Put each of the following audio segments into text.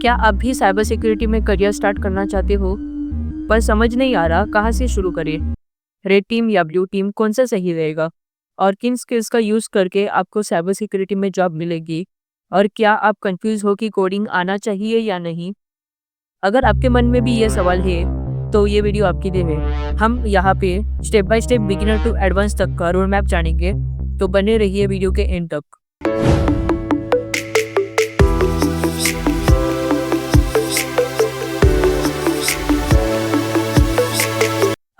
क्या आप भी साइबर सिक्योरिटी में करियर स्टार्ट करना चाहते हो पर समझ नहीं आ रहा कहाँ से शुरू करें? रेड टीम या ब्लू टीम कौन सा सही रहेगा? और किन स्किल्स का यूज़ करके आपको साइबर सिक्योरिटी में जॉब मिलेगी? और क्या आप कंफ्यूज हो कि कोडिंग आना चाहिए या नहीं? अगर आपके मन में भी ये सवाल है तो ये वीडियो आपके लिए है। हम यहाँ पे step by step beginner to advance तक का रोड मैप जानेंगे, तो बने रहिए वीडियो के एंड तक।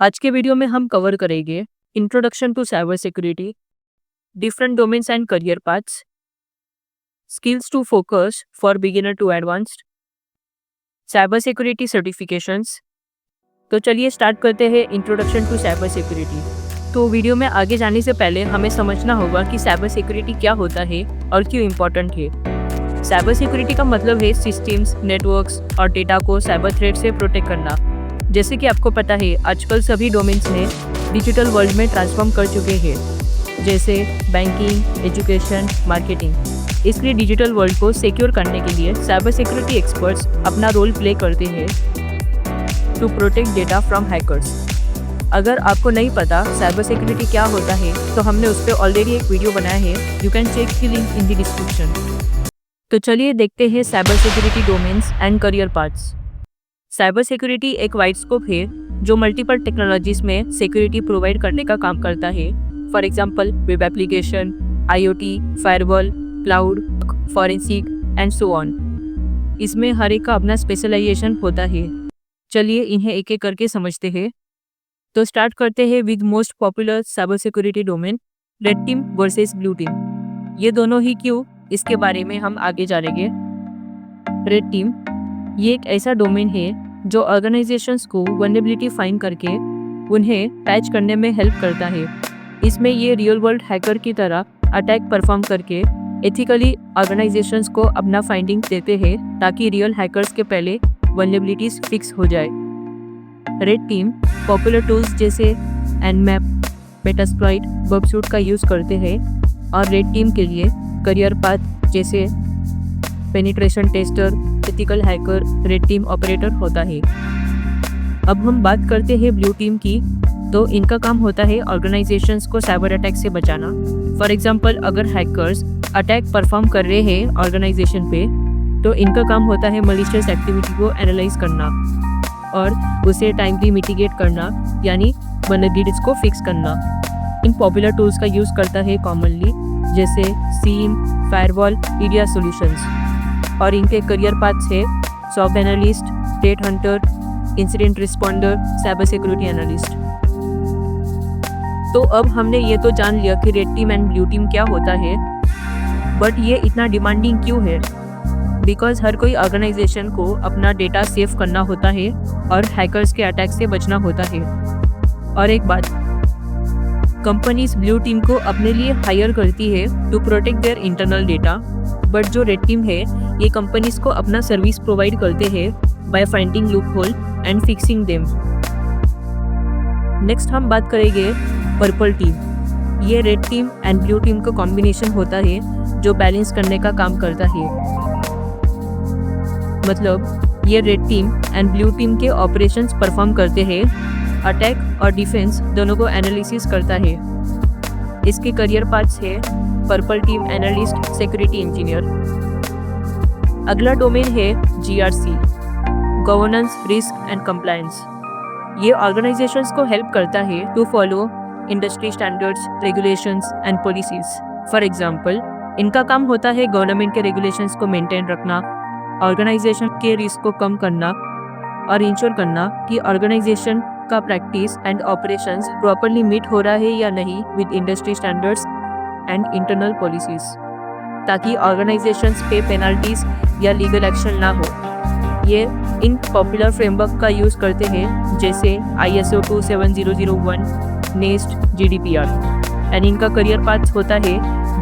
आज के वीडियो में हम कवर करेंगे introduction to cyber security, different domains and career paths, skills to focus for beginner to advanced, cyber security certifications. तो चलिए स्टार्ट करते हैं इंट्रोडक्शन टू साइबर सिक्योरिटी। तो वीडियो में आगे जाने से पहले हमें समझना होगा कि साइबर सिक्योरिटी क्या होता है और क्यों इम्पोर्टेंट है। साइबर सिक्योरिटी का मतलब है सिस्टम्स, नेटवर्क्स और डेटा को साइबर थ्रेट से प्रोटेक्ट करना। जैसे कि आपको पता है, आजकल सभी डोमेन्स ने डिजिटल वर्ल्ड में ट्रांसफॉर्म कर चुके हैं, जैसे बैंकिंग, एजुकेशन, मार्केटिंग। इसलिए डिजिटल वर्ल्ड को सिक्योर करने के लिए साइबर सिक्योरिटी एक्सपर्ट्स अपना रोल प्ले करते हैं to protect data from hackers. अगर आपको नहीं पता साइबर सिक्योरिटी क्या होता है तो हमने उस पर ऑलरेडी एक वीडियो बनाया है, you can check the link in the description. तो चलिए देखते हैं cyber security domains and career paths. Cyber security एक वाइड स्कोप है जो मल्टीपल टेक्नोलॉजीज में सिक्योरिटी प्रोवाइड करने का काम करता है। For example web application, IoT, firewall, cloud, forensic and so on. इसमें हर एक का अपना स्पेशलाइजेशन होता है। चलिए इन्हें एक एक करके समझते हैं। तो स्टार्ट करते हैं with most popular cyber security domain, red team versus blue team. ये दोनों ही क्यों, इसके बारे में हम आगे जानेंगे। रेड टीम ये एक ऐसा डोमेन है जो ऑर्गेनाइजेशंस को वल्नरेबिलिटी फाइंड करके उन्हें पैच करने में हेल्प करता है। इसमें ये रियल वर्ल्ड हैकर की तरह अटैक परफॉर्म करके एथिकली ऑर्गेनाइजेशंस को अपना फाइंडिंग देते हैं ताकि रियल हैकर्स के पहले वल्नरेबिलिटीज फिक्स हो जाए। रेड टीम पॉपुलर टूल्स जैसे एनमैप, मेटास्प्लॉइट, बगस्यूट का यूज़ करते हैं और रेड टीम के लिए करियर पाथ जैसे penetration tester, ethical hacker, red team operator होता है। अब हम बात करते हैं ब्लू टीम की। तो इनका काम होता है ऑर्गेनाइजेशंस को साइबर अटैक से बचाना। फॉर एग्जांपल अगर हैकर्स अटैक परफॉर्म कर रहे हैं ऑर्गेनाइजेशन पे, तो इनका काम होता है मलिशियस एक्टिविटी को एनालाइज करना और उसे टाइमली मिटिगेट करना, यानी वल्नरेबिलिटीज को फिक्स करना। इन पॉपुलर टूल्स का यूज़ करता है कॉमनली जैसे सीम, फायरवॉल, ईडिया सॉल्यूशंस। और इनके करियर पाथ्स है SOC analyst, threat hunter, incident responder, cyber security analyst. तो अब हमने ये तो जान लिया कि red team and blue team क्या होता है, बट ये इतना डिमांडिंग क्यों है? बिकॉज हर कोई ऑर्गेनाइजेशन को अपना डेटा सेव करना होता है और हैकर्स के अटैक से बचना होता है। और एक बात, कंपनीज ब्लू टीम को अपने लिए हायर करती है to protect their internal data, but जो रेड टीम है ये कंपनीज को अपना सर्विस प्रोवाइड करते हैं by finding loophole and fixing them. Next हम बात करेंगे पर्पल टीम। ये red team and blue team का कॉम्बिनेशन होता है जो बैलेंस करने का काम करता है। मतलब ये red team and blue team के ऑपरेशंस परफॉर्म करते हैं, अटैक और डिफेंस दोनों को एनालिसिस करता है। इसके करियर पाथ्स है purple team analyst, security engineer. अगला डोमेन है GRC, governance, risk and compliance. ये ऑर्गेनाइजेशंस को हेल्प करता है to follow industry standards, regulations and policies. For example इनका काम होता है गवर्नमेंट के रेगुलेशंस को मेंटेन रखना, ऑर्गेनाइजेशन के रिस्क को कम करना और इंश्योर करना कि ऑर्गेनाइजेशन का practice and operations properly meet हो रहा है या नहीं with industry standards and internal policies, ताकि ऑर्गेनाइजेशंस पे पेनल्टीज या लीगल एक्शन ना हो। ये इन पॉपुलर फ्रेमवर्क का यूज़ करते हैं जैसे ISO 27001, नेस्ट, GDPR। एंड इनका करियर पाथ होता है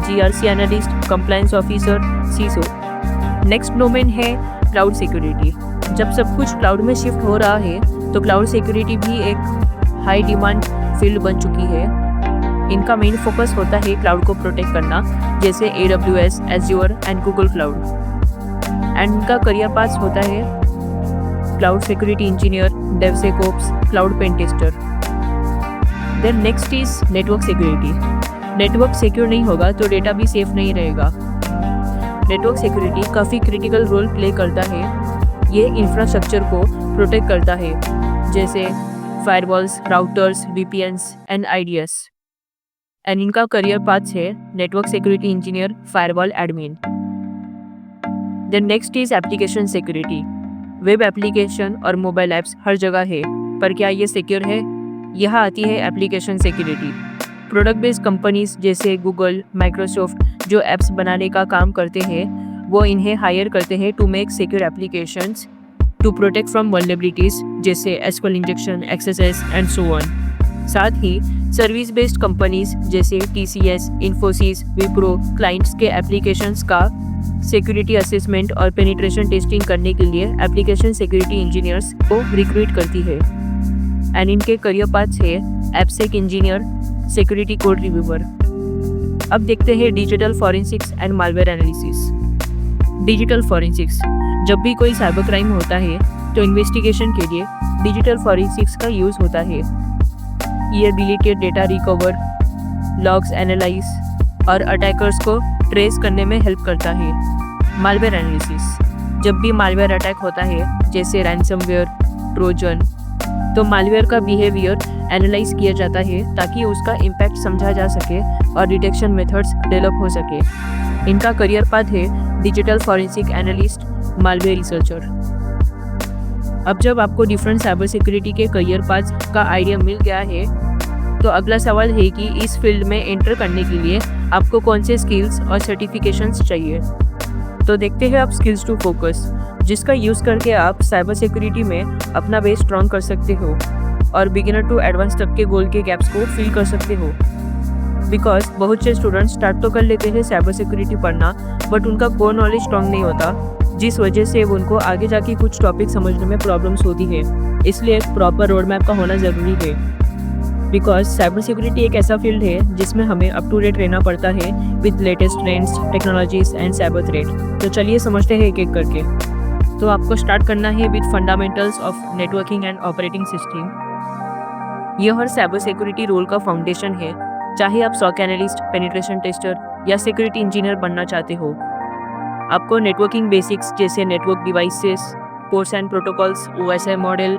GRC analyst, compliance officer, CISO। Next domain है क्लाउड सिक्योरिटी। जब सब कुछ क्लाउड में शिफ्ट हो रहा है तो क्लाउड सिक्योरिटी भी एक हाई डिमांड फील्ड बन चुकी है। इनका मेन फोकस होता है क्लाउड को प्रोटेक्ट करना, जैसे AWS, Azure and Google cloud. And इनका करियर पाथ होता है cloud security engineer, DevSecOps, cloud pen tester. Then next is network security. Network secure नहीं होगा तो डेटा भी सेफ नहीं रहेगा। नेटवर्क सिक्योरिटी काफ़ी क्रिटिकल रोल प्ले करता है। ये इंफ्रास्ट्रक्चर को प्रोटेक्ट करता है, जैसे firewalls, routers, VPNs and IDS. And इनका करियर पाथ है network security engineer, firewall admin. Then next is application security. Web application और मोबाइल ऐप्स हर जगह है, पर क्या ये सिक्योर है? यहाँ आती है application security. Product based companies जैसे गूगल, माइक्रोसॉफ्ट जो ऐप्स बनाने का काम करते हैं, वो इन्हें हायर करते हैं to make secure applications to protect from vulnerabilities जैसे SQL injection, access and so on. साथ ही सर्विस बेस्ड कंपनीज जैसे टीसीएस, इन्फोसिस, विप्रो क्लाइंट्स के एप्लीकेशंस का सिक्योरिटी असेसमेंट और पेनिट्रेशन टेस्टिंग करने के लिए एप्लीकेशन सिक्योरिटी इंजीनियर्स को रिक्रूट करती है। एंड इनके करियर पाथ है AppSec engineer, security code reviewer. अब देखते हैं digital forensics and malware analysis. Digital forensics, जब भी कोई साइबर क्राइम होता है तो इन्वेस्टिगेशन के लिए डिजिटल फॉरेंसिक्स का यूज़ होता है। ये deleted data recover, logs analyse और अटैकर्स को ट्रेस करने में हेल्प करता है। मालवेयर एनालिसिस, जब भी मालवेयर अटैक होता है जैसे रैंसमवेयर, ट्रोजन, तो मालवेयर का बिहेवियर एनालाइज किया जाता है ताकि उसका इम्पैक्ट समझा जा सके और डिटेक्शन मेथड्स डेवलप हो सके। इनका करियर पाथ है digital forensic analyst, malware researcher. अब जब आपको डिफरेंट साइबर सिक्योरिटी के करियर पाथ का आइडिया मिल गया है, तो अगला सवाल है कि इस फील्ड में एंटर करने के लिए आपको कौन से स्किल्स और सर्टिफिकेशंस चाहिए। तो देखते हैं आप स्किल्स टू फोकस, जिसका यूज़ करके आप साइबर सिक्योरिटी में अपना बेस स्ट्रॉन्ग कर सकते हो और बिगिनर टू एडवांस तक के गोल के गैप्स को फिल कर सकते हो। बिकॉज बहुत से स्टूडेंट्स स्टार्ट तो कर लेते हैं साइबर सिक्योरिटी पढ़ना, बट उनका कोर नॉलेज स्ट्रॉन्ग नहीं होता, जिस वजह से उनको आगे जाके कुछ टॉपिक समझने में प्रॉब्लम्स होती है। इसलिए एक प्रॉपर रोड मैप का होना ज़रूरी है। बिकॉज साइबर सिक्योरिटी एक ऐसा फील्ड है जिसमें हमें अप टू डेट रहना पड़ता है with latest trends, technologies and cyber threat. तो चलिए समझते हैं एक एक करके। तो आपको स्टार्ट करना है with fundamentals of networking and operating system. यह हर साइबर सिक्योरिटी रोल का फाउंडेशन है, चाहे आप सॉक एनालिस्ट, पेनिट्रेशन टेस्टर या सिक्योरिटी इंजीनियर बनना चाहते हो। आपको नेटवर्किंग बेसिक्स जैसे network devices, ports and protocols, OSI model,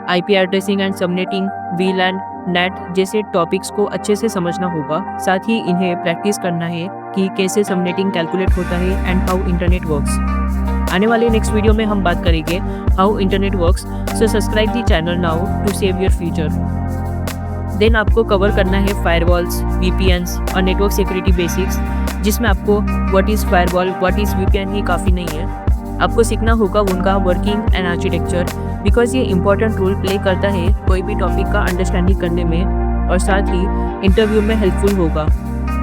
IP addressing and subnetting, वीलैन, net जैसे टॉपिक्स को अच्छे से समझना होगा। साथ ही इन्हें प्रैक्टिस करना है कि कैसे सबनेटिंग कैलकुलेट होता है एंड हाउ इंटरनेट वर्क्स। आने वाले नेक्स्ट वीडियो में हम बात करेंगे how internet works, so subscribe the channel now to save your future. Then आपको कवर करना है फायरवॉल्स, वीपीएन्स और नेटवर्क सिक्योरिटी बेसिक्स, जिसमें आपको what is firewall, what is VPN ही काफ़ी नहीं है। आपको सीखना होगा उनका वर्किंग एंड आर्किटेक्चर, बिकॉज ये इंपॉर्टेंट रोल प्ले करता है कोई भी टॉपिक का अंडरस्टैंडिंग करने में, और साथ ही इंटरव्यू में हेल्पफुल होगा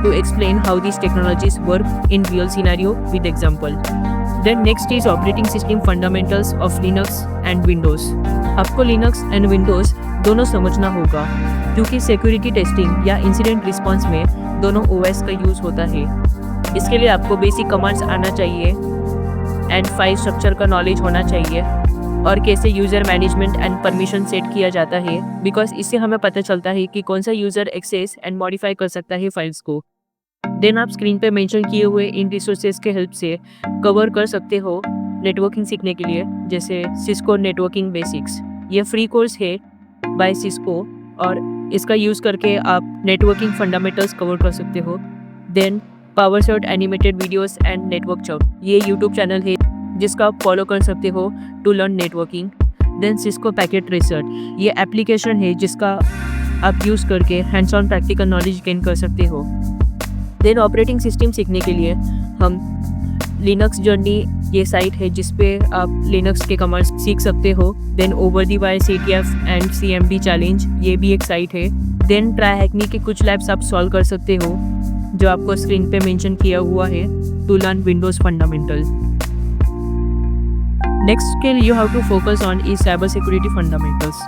to explain how this technologies work in real scenario with example. Then next is operating system fundamentals of Linux and Windows. आपको लिनक्स एंड विंडोज़ दोनों समझना होगा, क्योंकि सिक्योरिटी टेस्टिंग या इंसिडेंट रिस्पॉन्स में दोनों ओएस का यूज़ होता है। इसके लिए आपको बेसिक कमांड्स आना चाहिए एंड फाइल स्ट्रक्चर का नॉलेज होना चाहिए, और कैसे user management and permission set किया जाता है, बिकॉज इससे हमें पता चलता है कि कौन सा यूज़र एक्सेस एंड मॉडिफाई कर सकता है फाइल्स को। देन आप स्क्रीन पे मेंशन किए हुए इन रिसोर्सेज के हेल्प से कवर कर सकते हो नेटवर्किंग सीखने के लिए, जैसे सिस्को नेटवर्किंग बेसिक्स। ये फ्री कोर्स है बाय सिस्को और इसका यूज़ करके आप नेटवर्किंग फंडामेंटल्स कवर कर सकते हो। Then PowerCert animated videos and network Chuck, ये यूट्यूब चैनल है जिसका आप फॉलो कर सकते हो to learn networking. Then Cisco packet tracer, ये एप्लीकेशन है जिसका आप यूज़ करके hands on practical knowledge gain कर सकते हो। देन ऑपरेटिंग सिस्टम सीखने के लिए हम लिनक्स जर्नी, ये साइट है जिस पे आप लिनक्स के कमांड्स सीख सकते हो। Then over the wire CTF and CMD challenge, ये भी एक साइट है। देन ट्राई हैकनी के कुछ लैब्स आप सॉल्व कर सकते हो जो आपको स्क्रीन पे मेंशन किया हुआ है to learn Windows fundamental. Next skill you have to focus on is cyber security fundamentals.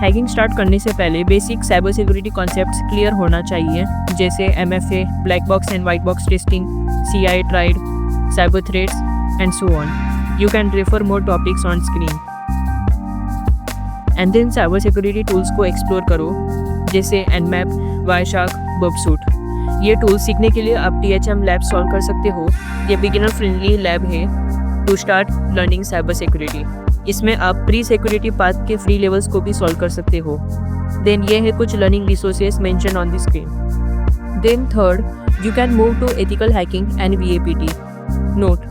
Hacking start करने से पहले basic cyber security concepts clear होना चाहिए, जैसे MFA, black box and white box testing, CIA triad, cyber threats, and so on. You can refer more topics on screen. And then cyber security tools को explore करो, जैसे Nmap, Wireshark, Bubsuit. ये tool सीखने के लिए आप THM lab solve कर सकते हो. ये बिगिनर फ्रेंडली लैब है to start learning cyber security. इसमें आप प्री सिक्योरिटी पाथ के फ्री लेवल्स को भी सॉल्व कर सकते हो. देन ये है कुछ learning resources mention on the screen. Then third, you can move to ethical hacking and VAPT. Note,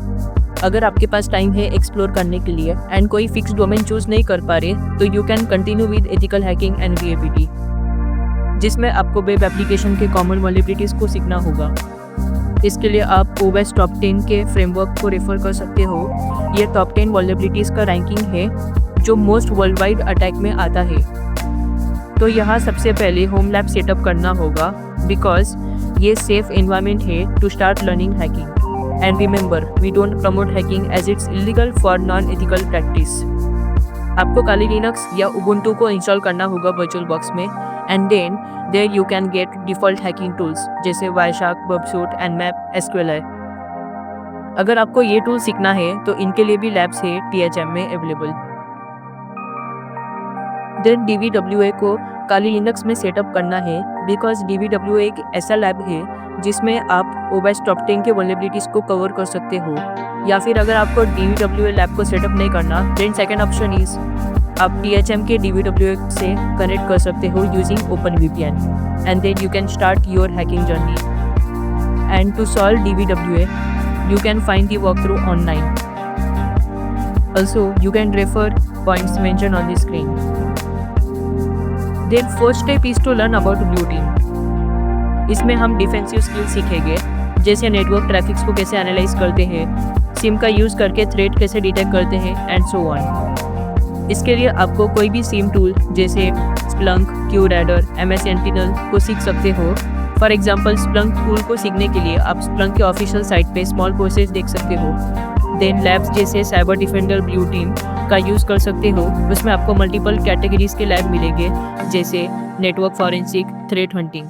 अगर आपके पास टाइम है एक्सप्लोर करने के लिए एंड कोई फिक्स डोमेन चूज नहीं कर पा रहे, तो you can continue with ethical hacking and VAPT, जिसमें आपको वेब एप्लीकेशन के कॉमन वल्नरेबिलिटीज को सीखना होगा. इसके लिए आप OWASP टॉप 10 के फ्रेमवर्क को रेफर कर सकते हो. ये टॉप 10 वल्नरेबिलिटीज का रैंकिंग है जो मोस्ट वर्ल्ड वाइड अटैक में आता है. तो यहाँ सबसे पहले होम लैब सेटअप करना होगा, बिकॉज ये सेफ एनवायरनमेंट है to start learning hacking. And remember, we don't promote hacking as it's illegal for non ethical practice. आपको काली लिनक्स या उबुंटू को इंस्टॉल करना होगा वर्चुअल बॉक्स में, and then there you can get default hacking tools जैसे Wireshark, Bubsuit, Nmap, SQLi. अगर आपको ये टूल सीखना है तो इनके लिए भी लैब्स है THM में अवेलेबल. देन DVWA को काली लिनक्स में सेटअप करना है, बिकॉज DVWA एक ऐसा लैब है जिसमें आप OWASP टॉप 10 के वल्नरेबिलिटीज को कवर कर सकते हो. या फिर अगर आपको DVWA लैब को सेटअप नहीं करना, देन सेकेंड ऑप्शन इज आप THM के DVWA से कनेक्ट कर सकते हो using OpenVPN, and then you can start your hacking journey. And to solve DVWA, you can find the walkthrough online. Also, you can refer points mentioned on the screen. Then first step is to learn about Blue Team. इसमें हम defensive skill सीखेंगे, जैसे network traffics को कैसे analyse करते हैं, SIM का use करके थ्रेट कैसे डिटेक्ट करते हैं, एंड सो ऑन. इसके लिए आपको कोई भी सिम टूल जैसे Splunk, QRadar, MS Sentinel को सीख सकते हो. फॉर एग्जाम्पल, Splunk टूल को सीखने के लिए आप Splunk के ऑफिशियल साइट पे स्मॉल कोर्सेज देख सकते हो. देन लैब्स जैसे साइबर डिफेंडर, ब्लू टीम का यूज़ कर सकते हो. उसमें आपको मल्टीपल कैटेगरीज के लैब मिलेंगे, जैसे network forensic, threat hunting.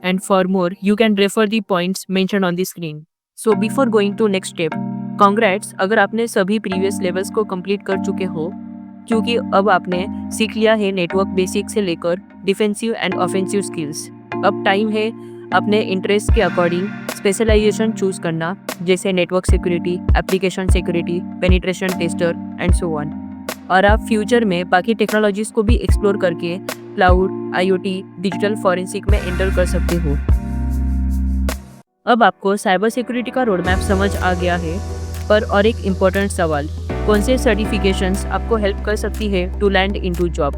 And for more you can refer the points mention on the screen. So before going to next step, congrats अगर आपने सभी प्रीवियस लेवल्स को कंप्लीट कर चुके हो, क्योंकि अब आपने सीख लिया है नेटवर्क बेसिक से लेकर डिफेंसिव एंड ऑफेंसिव स्किल्स. अब टाइम है अपने इंटरेस्ट के अकॉर्डिंग स्पेशलाइजेशन चूज करना, जैसे network security, application security, penetration tester and so on. और आप फ्यूचर में बाकी टेक्नोलॉजीज को भी एक्सप्लोर करके क्लाउड, IoT, डिजिटल फॉरेंसिक में एंटर कर सकते हो. अब आपको साइबर सिक्योरिटी का रोड मैप समझ आ गया है, पर और एक इम्पोर्टेंट सवाल, कौन से सर्टिफिकेशंस आपको हेल्प कर सकती है to land into job.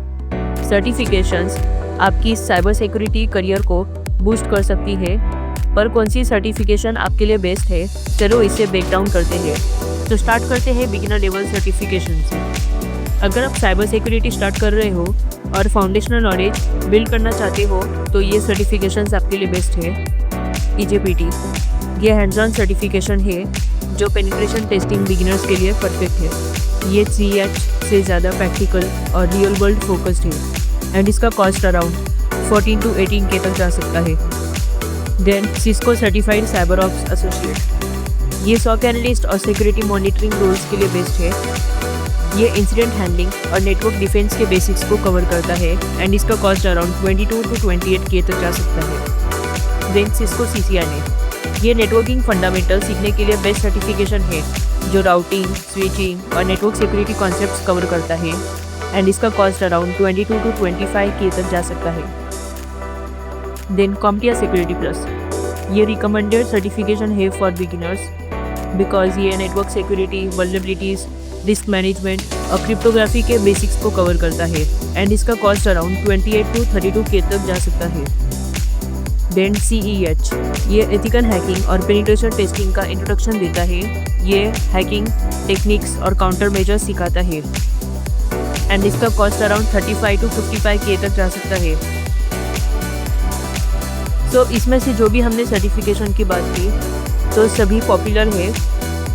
Certifications आपकी साइबर सिक्योरिटी करियर को बूस्ट कर सकती है, पर कौन सी सर्टिफिकेशन आपके लिए बेस्ट है, चलो इसे ब्रेक डाउन करते हैं. तो स्टार्ट करते हैं बिगिनर लेवल सर्टिफिकेशन से. अगर आप साइबर सिक्योरिटी स्टार्ट कर रहे हो और फाउंडेशनल नॉलेज बिल्ड करना चाहते हो, तो ये सर्टिफिकेशंस आपके लिए बेस्ट है. EJPT, ये हैंड्स ऑन सर्टिफिकेशन है जो पेनिट्रेशन टेस्टिंग बिगिनर्स के लिए परफेक्ट है. ये CH से ज़्यादा प्रैक्टिकल और रियल वर्ल्ड फोकस्ड है, एंड इसका कॉस्ट अराउंड 14 to 18K तक जा सकता है. Then Cisco certified cyber ops associate, ये SOC एनालिस्ट और सिक्योरिटी मॉनिटरिंग रोल्स के लिए बेस्ट है. ये इंसिडेंट हैंडलिंग और नेटवर्क डिफेंस के बेसिक्स को कवर करता है, एंड इसका कॉस्ट अराउंड 22 to 28K तक जा सकता है. देन सिस्को CCNA, ये नेटवर्किंग फंडामेंटल सीखने के लिए बेस्ट सर्टिफिकेशन है जो राउटिंग, स्विचिंग और नेटवर्क सिक्योरिटी कॉन्सेप्ट्स कवर करता है, एंड इसका कॉस्ट अराउंड 22 to 25K तक जा सकता है. देन CompTIA सिक्योरिटी प्लस, ये रिकमेंडेड सर्टिफिकेशन है फॉर बिगिनर्स, बिकॉज ये network security, vulnerabilities, risk management और क्रिप्टोग्राफी के बेसिक्स को कवर करता है, एंड इसका कॉस्ट अराउंड 28 to 32K तक जा सकता है. देन CEH, ये एथिकल हैकिंग और पेनिट्रेशन टेस्टिंग का इंट्रोडक्शन देता है. ये हैकिंग टेक्निक्स और काउंटर मेजर्स सिखाता है, एंड इसका कॉस्ट अराउंड 35 to 55K तक जा सकता है. तो इसमें से जो भी हमने सर्टिफिकेशन की बात की, तो सभी पॉपुलर है,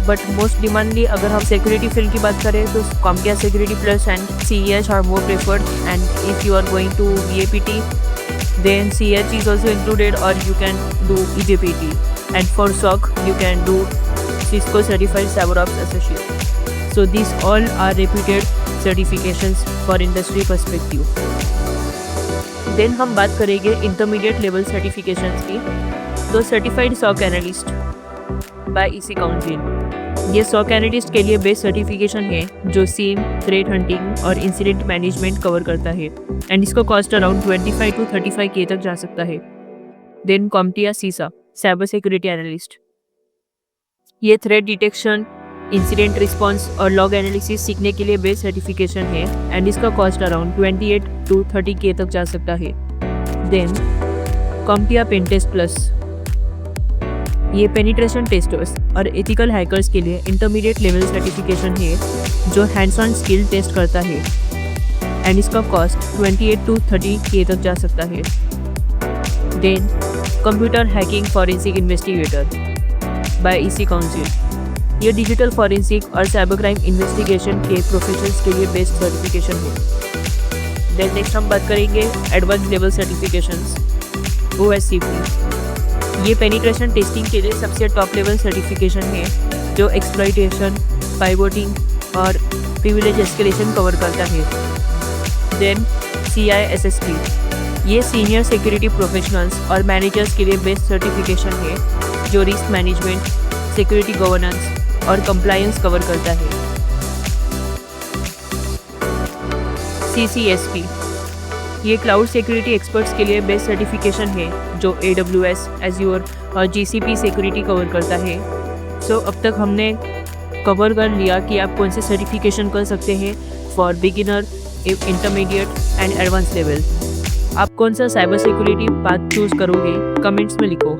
बट मोस्ट डिमांडली अगर हम सिक्योरिटी फील्ड की बात करें तो CompTIA security plus and CEH are more preferred. And if you are going to VAPT, then CH is also included, or you can do EJPT. And for SOC, you can do Cisco Certified CyberOps Associate. So these all are reputed certifications for industry perspective. Then हम बात करेंगे intermediate level certifications की। तो certified SOC analyst by EC council, ये SOC analyst के लिए best certification है जो सीम, थ्रेट हंटिंग और इंसिडेंट मैनेजमेंट कवर करता है एंड इसका कॉस्ट अराउंड 25 to 35K तक जा सकता है। Then CompTIA CISA cyber security analyst, ये थ्रेट डिटेक्शन, इंसिडेंट रिस्पॉन्स और लॉग एनालिसिस सीखने के लिए बेस्ट सर्टिफिकेशन है एंड इसका कॉस्ट अराउंड 28 to 30K तक जा सकता है। देन CompTIA पेनटेस्ट प्लस, ये पेनिट्रेशन टेस्टर्स और एथिकल हैकर्स के लिए इंटरमीडिएट लेवल सर्टिफिकेशन है जो हैंड्स ऑन स्किल टेस्ट करता है एंड इसका कॉस्ट 28 to 30K तक जा सकता है। Then computer hacking forensic investigator by EC council, ये डिजिटल फॉरेंसिक और साइबर क्राइम इन्वेस्टिगेशन के प्रोफेशनल्स के लिए बेस्ट सर्टिफिकेशन है। देन नेक्स्ट हम बात करेंगे एडवांस लेवल सर्टिफिकेशंस OSCP, ये पेनिट्रेशन टेस्टिंग के लिए सबसे टॉप लेवल सर्टिफिकेशन है जो एक्सप्लॉइटेशन, पाइवोटिंग और प्रिविलेज एस्केलेशन कवर करता है। देन CISSP, ये सीनियर सिक्योरिटी प्रोफेशनल्स और मैनेजर्स के लिए बेस्ट सर्टिफिकेशन है जो रिस्क मैनेजमेंट, सिक्योरिटी गवर्नेंस और कंप्लायंस कवर करता है। CCSP, ये क्लाउड सिक्योरिटी एक्सपर्ट्स के लिए बेस्ट सर्टिफिकेशन है जो AWS, Azure और GCP सिक्योरिटी कवर करता है। सो अब तक हमने कवर कर लिया कि आप कौन से सर्टिफिकेशन कर सकते हैं for beginner, intermediate and advance level. आप कौन सा साइबर सिक्योरिटी पाथ चूज करोगे, कमेंट्स में लिखो।